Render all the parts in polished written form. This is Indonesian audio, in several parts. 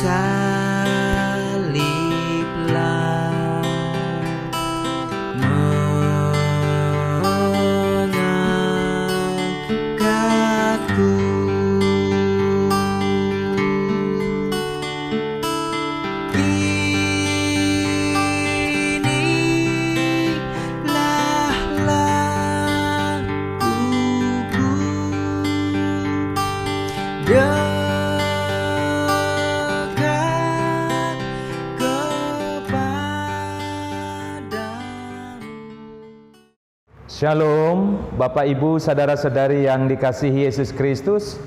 saliblah mengangkatku. Inilah lakuku, dekat kepadamu. Shalom, Bapak Ibu, saudara-saudari yang dikasihi Yesus Kristus.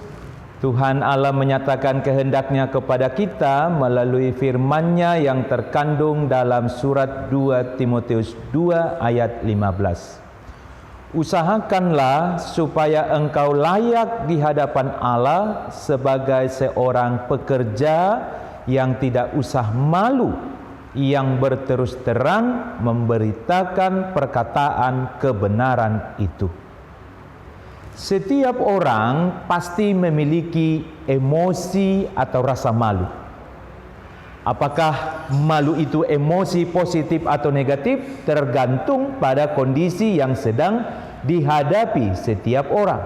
Tuhan Allah menyatakan kehendaknya kepada kita melalui firman-Nya yang terkandung dalam surat 2 Timotius 2 ayat 15. Usahakanlah supaya engkau layak di hadapan Allah sebagai seorang pekerja yang tidak usah malu, yang berterus terang memberitakan perkataan kebenaran itu. Setiap orang pasti memiliki emosi atau rasa malu. Apakah malu itu emosi positif atau negatif tergantung pada kondisi yang sedang dihadapi setiap orang.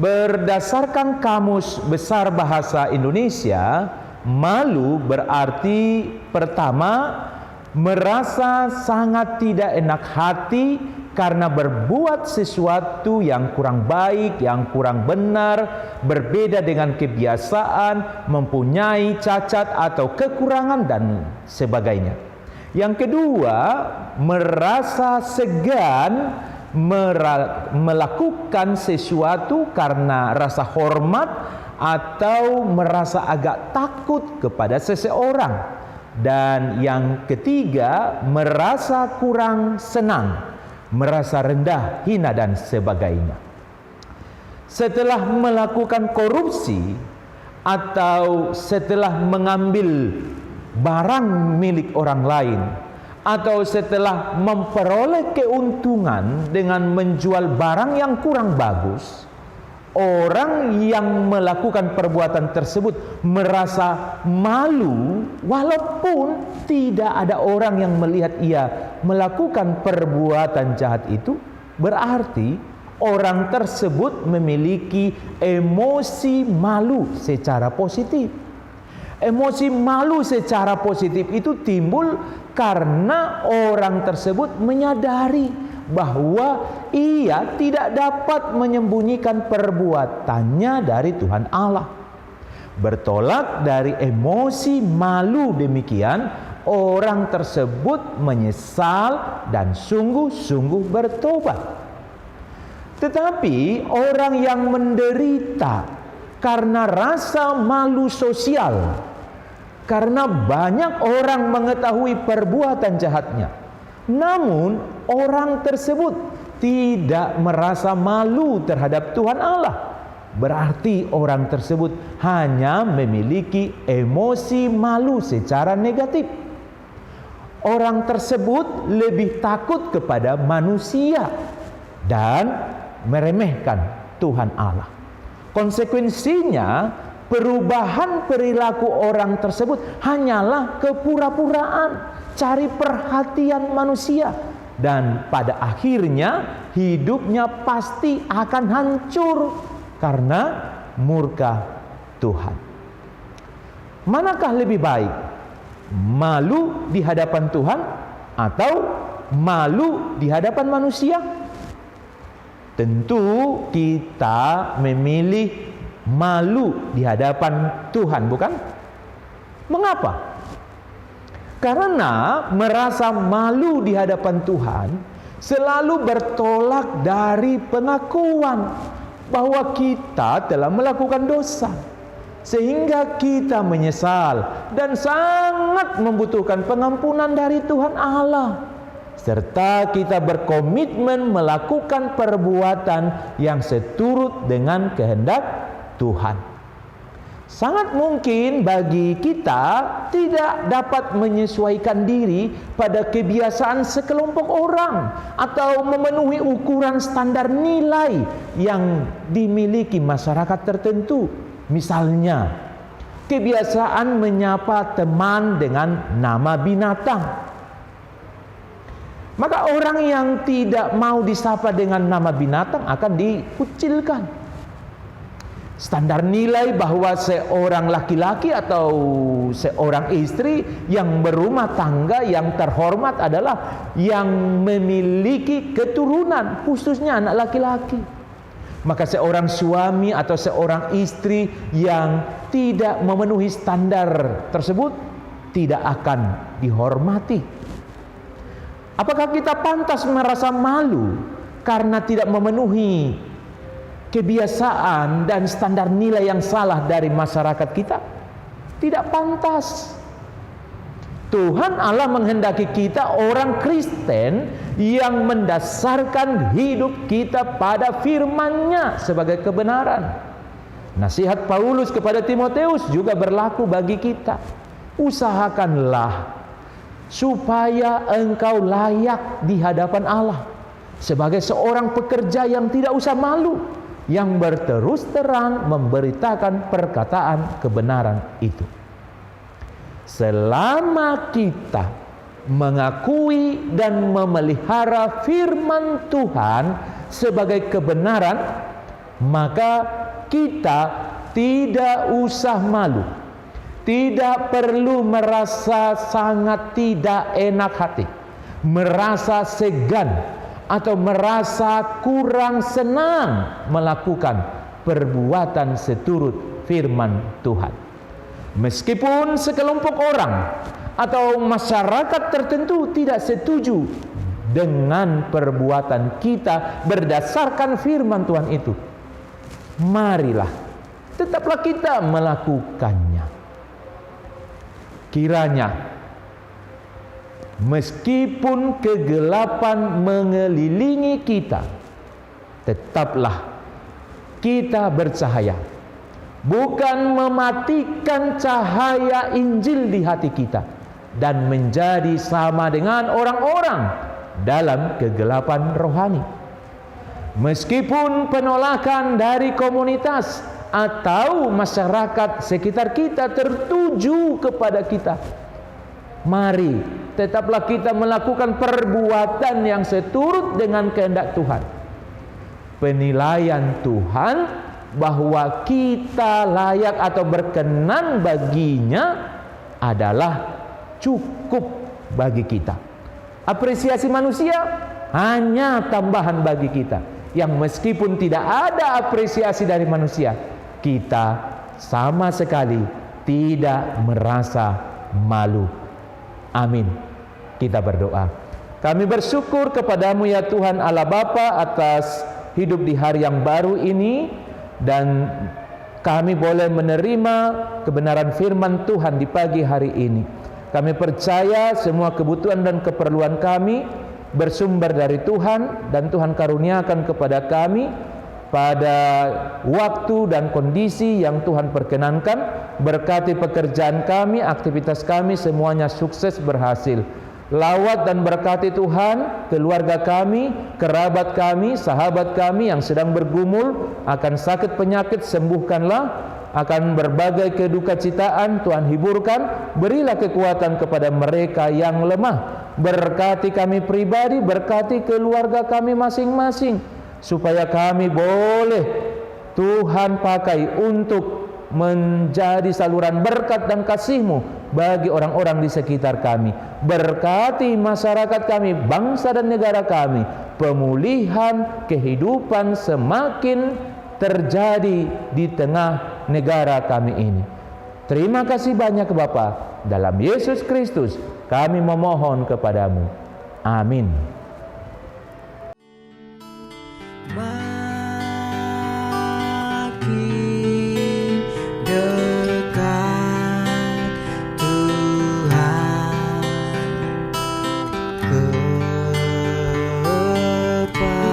Berdasarkan Kamus Besar Bahasa Indonesia, malu berarti pertama, merasa sangat tidak enak hati karena berbuat sesuatu yang kurang baik, yang kurang benar, berbeda dengan kebiasaan, mempunyai cacat atau kekurangan dan sebagainya. Yang kedua, merasa segan melakukan sesuatu karena rasa hormat atau merasa agak takut kepada seseorang. Dan yang ketiga, merasa kurang senang, merasa rendah, hina dan sebagainya. Setelah melakukan korupsi atau setelah mengambil barang milik orang lain, atau setelah memperoleh keuntungan dengan menjual barang yang kurang bagus, orang yang melakukan perbuatan tersebut merasa malu walaupun tidak ada orang yang melihat ia melakukan perbuatan jahat itu. Berarti orang tersebut memiliki emosi malu secara positif. Emosi malu secara positif itu timbul karena orang tersebut menyadari bahwa ia tidak dapat menyembunyikan perbuatannya dari Tuhan Allah. Bertolak dari emosi malu demikian, orang tersebut menyesal dan sungguh-sungguh bertobat. Tetapi orang yang menderita karena rasa malu sosial, karena banyak orang mengetahui perbuatan jahatnya, namun orang tersebut tidak merasa malu terhadap Tuhan Allah, berarti orang tersebut hanya memiliki emosi malu secara negatif. Orang tersebut lebih takut kepada manusia dan meremehkan Tuhan Allah. Konsekuensinya, perubahan perilaku orang tersebut hanyalah kepura-puraan, cari perhatian manusia, dan pada akhirnya hidupnya pasti akan hancur karena murka Tuhan. Manakah lebih baik? Malu di hadapan Tuhan atau malu di hadapan manusia? Tentu kita memilih malu di hadapan Tuhan, bukan? Mengapa? Karena merasa malu di hadapan Tuhan selalu bertolak dari pengakuan bahwa kita telah melakukan dosa, sehingga kita menyesal dan sangat membutuhkan pengampunan dari Tuhan Allah, serta kita berkomitmen melakukan perbuatan yang seturut dengan kehendak Tuhan. Sangat mungkin bagi kita tidak dapat menyesuaikan diri pada kebiasaan sekelompok orang atau memenuhi ukuran standar nilai yang dimiliki masyarakat tertentu. Misalnya, kebiasaan menyapa teman dengan nama binatang. Maka orang yang tidak mau disapa dengan nama binatang akan dikucilkan. Standar nilai bahwa seorang laki-laki atau seorang istri yang berumah tangga yang terhormat adalah yang memiliki keturunan, khususnya anak laki-laki. Maka seorang suami atau seorang istri yang tidak memenuhi standar tersebut tidak akan dihormati. Apakah kita pantas merasa malu karena tidak memenuhi kebiasaan dan standar nilai yang salah dari masyarakat kita? Tidak pantas. Tuhan Allah menghendaki kita orang Kristen yang mendasarkan hidup kita pada firman-Nya sebagai kebenaran. Nasihat Paulus kepada Timoteus juga berlaku bagi kita. Usahakanlah supaya engkau layak di hadapan Allah sebagai seorang pekerja yang tidak usah malu, yang berterus terang memberitakan perkataan kebenaran itu. Selama kita mengakui dan memelihara firman Tuhan sebagai kebenaran, maka kita tidak usah malu, tidak perlu merasa sangat tidak enak hati, merasa segan, atau merasa kurang senang melakukan perbuatan seturut firman Tuhan. Meskipun sekelompok orang atau masyarakat tertentu tidak setuju dengan perbuatan kita berdasarkan firman Tuhan itu, marilah tetaplah kita melakukannya. Kiranya meskipun kegelapan mengelilingi kita, tetaplah kita bercahaya, bukan mematikan cahaya Injil di hati kita dan menjadi sama dengan orang-orang dalam kegelapan rohani. Meskipun penolakan dari komunitas atau masyarakat sekitar kita tertuju kepada kita, mari tetaplah kita melakukan perbuatan yang seturut dengan kehendak Tuhan. Penilaian Tuhan bahwa kita layak atau berkenan baginya adalah cukup bagi kita. Apresiasi manusia hanya tambahan bagi kita, yang meskipun tidak ada apresiasi dari manusia, kita sama sekali tidak merasa malu. Amin. Kita berdoa. Kami bersyukur kepadamu ya Tuhan Allah Bapa atas hidup di hari yang baru ini, dan kami boleh menerima kebenaran firman Tuhan di pagi hari ini. Kami percaya semua kebutuhan dan keperluan kami bersumber dari Tuhan, dan Tuhan karuniakan kepada kami pada waktu dan kondisi yang Tuhan perkenankan. Berkati pekerjaan kami, aktivitas kami, semuanya sukses berhasil. Lawat dan berkati Tuhan keluarga kami, kerabat kami, sahabat kami yang sedang bergumul akan sakit penyakit, sembuhkanlah. Akan berbagai kedukacitaan Tuhan hiburkan, berilah kekuatan kepada mereka yang lemah. Berkati kami pribadi, berkati keluarga kami masing-masing, supaya kami boleh Tuhan pakai untuk menjadi saluran berkat dan kasih-Mu bagi orang-orang di sekitar kami. Berkati masyarakat kami, bangsa dan negara kami, pemulihan kehidupan semakin terjadi di tengah negara kami ini. Terima kasih banyak Bapa, dalam Yesus Kristus kami memohon kepadamu. Amin. Makin dekat Tuhan kepadamu.